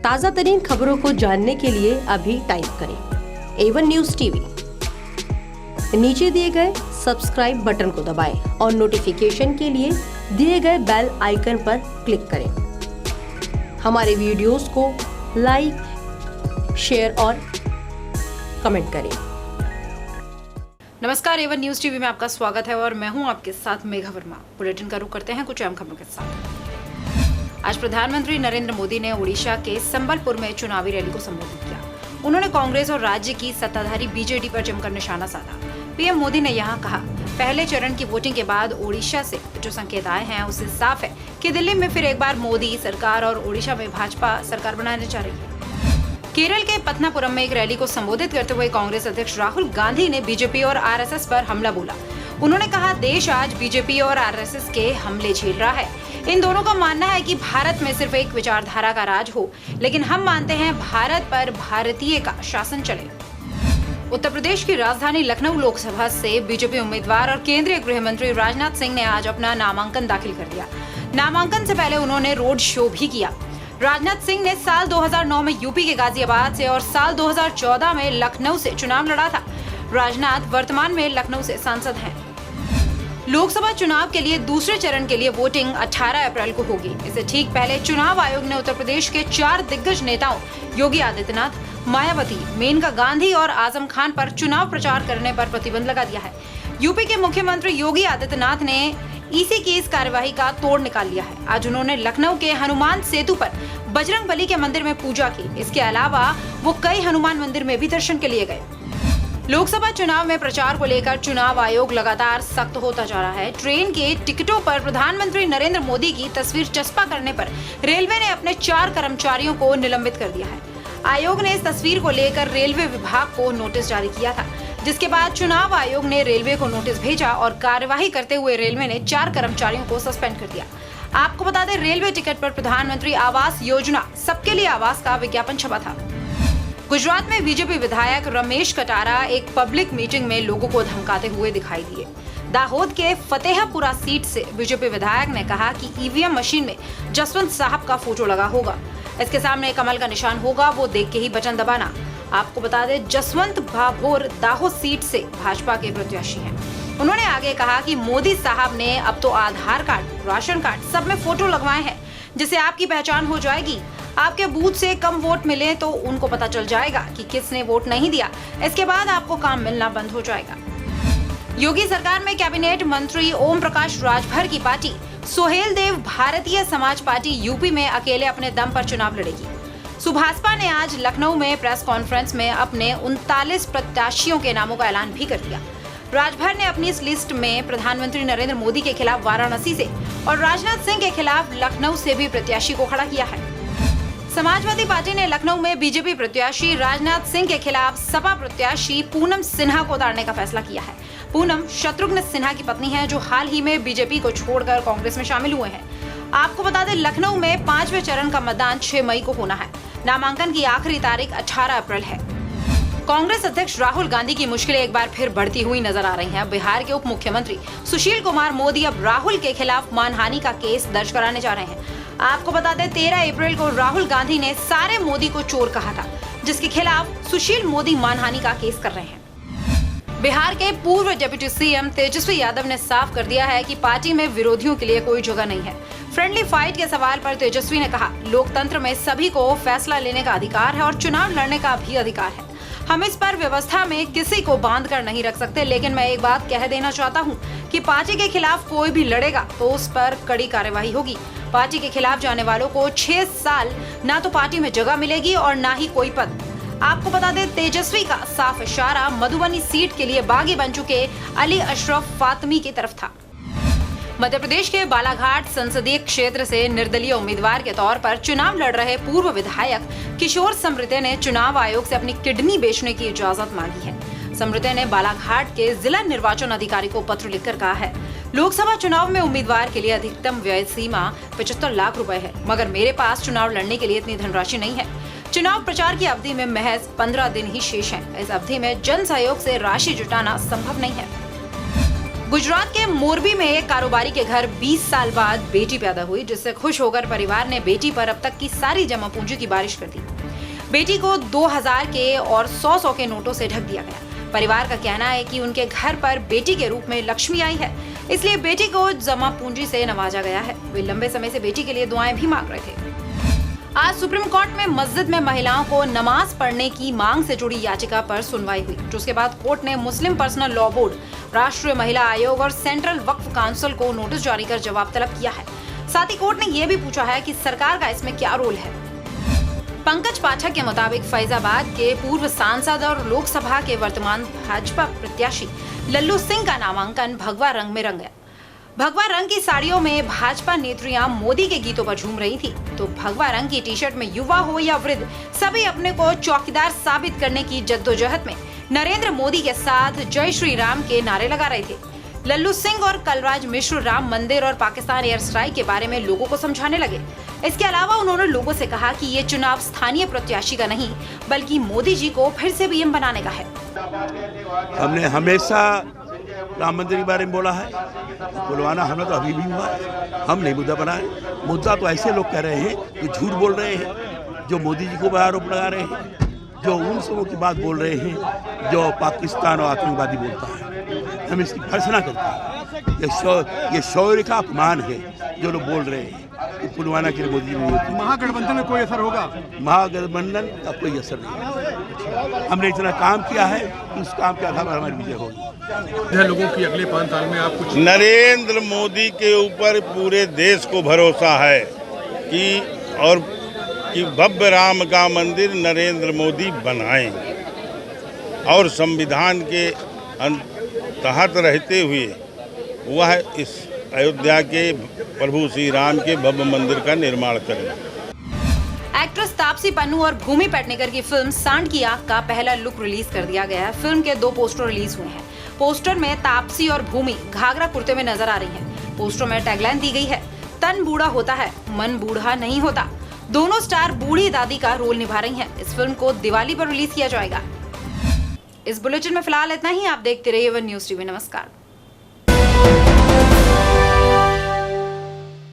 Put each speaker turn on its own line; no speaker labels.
ताज़ा तरीन खबरों को जानने के लिए अभी टाइप करें A1 न्यूज़ टीवी। नीचे दिए गए सब्सक्राइब बटन को दबाएं और नोटिफिकेशन के लिए दिए गए बेल आइकन पर क्लिक करें। हमारे वीडियोस को लाइक, शेयर और कमेंट करें।
नमस्कार, A1 न्यूज़ टीवी में आपका स्वागत है और मैं हूं आपके साथ मेघा वर्मा। बुलेटिन का रुख करते हैं कुछ अहम खबरों के साथ। आज प्रधानमंत्री नरेंद्र मोदी ने ओडिशा के संबलपुर में चुनावी रैली को संबोधित किया। उन्होंने कांग्रेस और राज्य की सत्ताधारी बीजेडी पर जमकर निशाना साधा। पीएम मोदी ने यहां कहा, पहले चरण की वोटिंग के बाद ओडिशा से जो संकेत आए हैं उससे साफ है कि दिल्ली में फिर एक बार मोदी सरकार और ओडिशा में भाजपा सरकार बनाने जा रही है। केरल के पत्नापुरम में एक रैली को संबोधित करते हुए कांग्रेस अध्यक्ष राहुल गांधी ने बीजेपी और आरएसएस पर हमला बोला। उन्होंने कहा, देश आज बीजेपी और आरएसएस के हमले झेल रहा है। इन दोनों का मानना है कि भारत में सिर्फ एक विचारधारा का राज हो, लेकिन हम मानते हैं भारत पर भारतीय का शासन चले। उत्तर प्रदेश की राजधानी लखनऊ लोकसभा से बीजेपी उम्मीदवार और केंद्रीय गृह मंत्री राजनाथ सिंह ने आज अपना नामांकन दाखिल कर दिया। नामांकन से पहले उन्होंने रोड शो भी किया। राजनाथ सिंह ने साल 2009 में यूपी के गाजियाबाद से और साल 2014 में लखनऊ से चुनाव लड़ा था। राजनाथ वर्तमान में लखनऊ से सांसद हैं। लोकसभा चुनाव के लिए दूसरे चरण के लिए वोटिंग 18 अप्रैल को होगी। इससे ठीक पहले चुनाव आयोग ने उत्तर प्रदेश के 4 दिग्गज नेताओं योगी आदित्यनाथ, मायावती, मेनका गांधी और आजम खान पर चुनाव प्रचार करने पर प्रतिबंध लगा दिया है। यूपी के मुख्यमंत्री योगी आदित्यनाथ ने ईसी की इस कार्यवाही का तोड़ निकाल लिया है। आज उन्होंने लखनऊ के हनुमान सेतु पर बजरंगबली के मंदिर में पूजा की। इसके अलावा वो कई हनुमान मंदिर में भी दर्शन के लिए गए। लोकसभा चुनाव में प्रचार को लेकर चुनाव आयोग लगातार सख्त होता जा रहा है। ट्रेन के टिकटों पर प्रधानमंत्री नरेंद्र मोदी की तस्वीर चस्पा करने पर रेलवे ने अपने 4 कर्मचारियों को निलंबित कर दिया है। आयोग ने इस तस्वीर को लेकर रेलवे विभाग को नोटिस जारी किया था, जिसके बाद चुनाव आयोग ने रेलवे को नोटिस भेजा और कार्यवाही करते हुए रेलवे ने 4 कर्मचारियों को सस्पेंड कर दिया। आपको बता दें, रेलवे टिकट पर प्रधानमंत्री आवास योजना सबके लिए आवास का विज्ञापन छपा था। गुजरात में बीजेपी विधायक रमेश कटारा एक पब्लिक मीटिंग में लोगों को धमकाते हुए दिखाई दिए। दाहोद के फतेहपुरा सीट से बीजेपी विधायक ने कहा कि ईवीएम मशीन में जसवंत साहब का फोटो लगा होगा, इसके सामने कमल का निशान होगा, वो देख के ही बटन दबाना। आपको बता दें, जसवंत भाभोर दाहोद सीट से भाजपा के प्रत्याशी हैं। उन्होंने आगे कहा कि मोदी साहब ने अब तो आधार कार्ड, राशन कार्ड सब में फोटो लगवाए हैं, जिससे आपकी पहचान हो जाएगी। आपके बूथ से कम वोट मिले तो उनको पता चल जाएगा कि किसने वोट नहीं दिया। इसके बाद आपको काम मिलना बंद हो जाएगा। योगी सरकार में कैबिनेट मंत्री ओम प्रकाश राजभर की पार्टी सोहेल देव भारतीय समाज पार्टी यूपी में अकेले अपने दम पर चुनाव लड़ेगी। सुभाषपा ने आज लखनऊ में प्रेस कॉन्फ्रेंस में अपने 39 प्रत्याशियों के नामों का ऐलान भी कर दिया। राजभर ने अपनी इस लिस्ट में प्रधानमंत्री नरेंद्र मोदी के खिलाफ वाराणसी से और राजनाथ सिंह के खिलाफ लखनऊ से भी प्रत्याशी को खड़ा किया है। समाजवादी पार्टी ने लखनऊ में बीजेपी प्रत्याशी राजनाथ सिंह के खिलाफ सपा प्रत्याशी पूनम सिन्हा को उतारने का फैसला किया है। पूनम शत्रुघ्न सिन्हा की पत्नी है, जो हाल ही में बीजेपी को छोड़कर कांग्रेस में शामिल हुए हैं। आपको बता दें, लखनऊ में 5वें चरण का मतदान 6 मई को होना है। नामांकन की आखिरी तारीख 18 अप्रैल है। कांग्रेस अध्यक्ष राहुल गांधी की मुश्किलें एक बार फिर बढ़ती हुई नजर आ रही हैं। बिहार के उप मुख्यमंत्री सुशील कुमार मोदी अब राहुल के खिलाफ मानहानि का केस दर्ज कराने जा रहे हैं। आपको बता दें, 13 अप्रैल को राहुल गांधी ने सारे मोदी को चोर कहा था, जिसके खिलाफ सुशील मोदी मानहानि का केस कर रहे हैं। बिहार के पूर्व डिप्टी सीएम तेजस्वी यादव ने साफ कर दिया है कि पार्टी में विरोधियों के लिए कोई जगह नहीं है। फ्रेंडली फाइट के सवाल पर तेजस्वी ने कहा, लोकतंत्र में सभी को फैसला लेने का अधिकार है और चुनाव लड़ने का भी अधिकार है। हम इस पर व्यवस्था में किसी को बांध कर नहीं रख सकते, लेकिन मैं एक बात कह देना चाहता हूं कि पार्टी के खिलाफ कोई भी लड़ेगा तो उस पर कड़ी कार्रवाई होगी। पार्टी के खिलाफ जाने वालों को 6 साल ना तो पार्टी में जगह मिलेगी और ना ही कोई पद। आपको बता दें, तेजस्वी का साफ इशारा मधुबनी सीट के लिए बागी बन चुके अली अशरफ फातमी की तरफ था। मध्य प्रदेश के बालाघाट संसदीय क्षेत्र से निर्दलीय उम्मीदवार के तौर पर चुनाव लड़ रहे पूर्व विधायक किशोर समृते ने चुनाव आयोग से अपनी किडनी बेचने की इजाजत मांगी है। समृते ने बालाघाट के जिला निर्वाचन अधिकारी को पत्र लिखकर कहा है, लोकसभा चुनाव में उम्मीदवार के लिए अधिकतम व्यय सीमा 75 लाख रुपए है, मगर मेरे पास चुनाव लड़ने के लिए इतनी धनराशि नहीं है। चुनाव प्रचार की अवधि में महज 15 दिन ही शेष हैं। इस अवधि में जन सहयोग से राशि जुटाना संभव नहीं है। गुजरात के मोरबी में एक कारोबारी के घर 20 साल बाद बेटी पैदा हुई, जिससे खुश होकर परिवार ने बेटी पर अब तक की सारी जमा पूंजी की बारिश कर दी। बेटी को 2000 के और 100 के नोटों से ढक दिया गया। परिवार का कहना है कि उनके घर पर बेटी के रूप में लक्ष्मी आई है, इसलिए बेटी को जमा पूंजी से नवाजा गया है। वे लंबे समय से बेटी के लिए दुआएं भी मांग रहे थे। आज सुप्रीम कोर्ट में मस्जिद में महिलाओं को नमाज पढ़ने की मांग से जुड़ी याचिका पर सुनवाई हुई, जिसके बाद कोर्ट ने मुस्लिम पर्सनल लॉ बोर्ड, राष्ट्रीय महिला आयोग और सेंट्रल वक्फ काउंसिल को नोटिस जारी कर जवाब तलब किया है। साथ ही कोर्ट ने यह भी पूछा है कि सरकार का इसमें क्या रोल है। पंकज पाठक के मुताबिक फैजाबाद के पूर्व सांसद और लोकसभा के वर्तमान भाजपा प्रत्याशी लल्लू सिंह का नामांकन भगवा रंग में रंग गया। भगवा रंग की साड़ियों में भाजपा नेत्रियां मोदी के गीतों पर झूम रही थी, तो भगवा रंग की टी शर्ट में युवा हो या वृद्ध, सभी अपने को चौकीदार साबित करने की जद्दोजहद में नरेंद्र मोदी के साथ जय श्री राम के नारे लगा रहे थे। लल्लू सिंह और कलराज मिश्र राम मंदिर और पाकिस्तान एयर स्ट्राइक के बारे में लोगों को समझाने लगे। इसके अलावा उन्होंने लोगों से कहा कि ये चुनाव स्थानीय प्रत्याशी का नहीं, बल्कि मोदी जी को फिर से पीएम बनाने का है।
हमने हमेशा राम मंदिर के बारे में बोला है, बुलवाना हमने तो अभी भी हुआ है, हम नहीं मुद्दा बनाए। मुद्दा तो ऐसे लोग कह रहे हैं जो झूठ बोल रहे हैं, जो मोदी जी को आरोप लगा रहे हैं, जो उन सबों की बात बोल रहे हैं जो पाकिस्तान और आतंकवादी बोलता है। हम इसकी भर्त्सना करते हैं। ये शौर्य का अपमान है जो लोग बोल रहे हैं कि पुलवामा के लिए मोदी जी नहीं होती।
महागठबंधन में कोई असर होगा?
महागठबंधन का कोई असर नहीं। हमने इतना काम किया है कि उस काम के आधार पर हमारी विजय होगी।
लोगों की अगले 5 साल में आप कुछ
नरेंद्र मोदी के ऊपर पूरे देश को भरोसा है कि भव्य राम का मंदिर नरेंद्र मोदी बनाएंगे और संविधान के तहत रहते हुए वह इस अयोध्या के प्रभु श्री राम के भव्य मंदिर का निर्माण करेंगे।
एक्ट्रेस तापसी पन्नू और भूमि पेडनेकर की फिल्म सांड की आंख का पहला लुक रिलीज कर दिया गया है। फिल्म के 2 पोस्टर रिलीज हुए हैं। पोस्टर में तापसी और भूमि घाघरा कुर्ते में नजर आ रही हैं। पोस्टर में टैगलाइन दी गई है, तन बूढ़ा होता है, मन बूढ़ा नहीं होता। दोनों स्टार बूढ़ी दादी का रोल निभा रही हैं। इस फिल्म को दिवाली पर रिलीज किया जाएगा। इस बुलेटिन में फिलहाल इतना ही। आप देखते रहिए वन न्यूज़ टीवी। नमस्कार।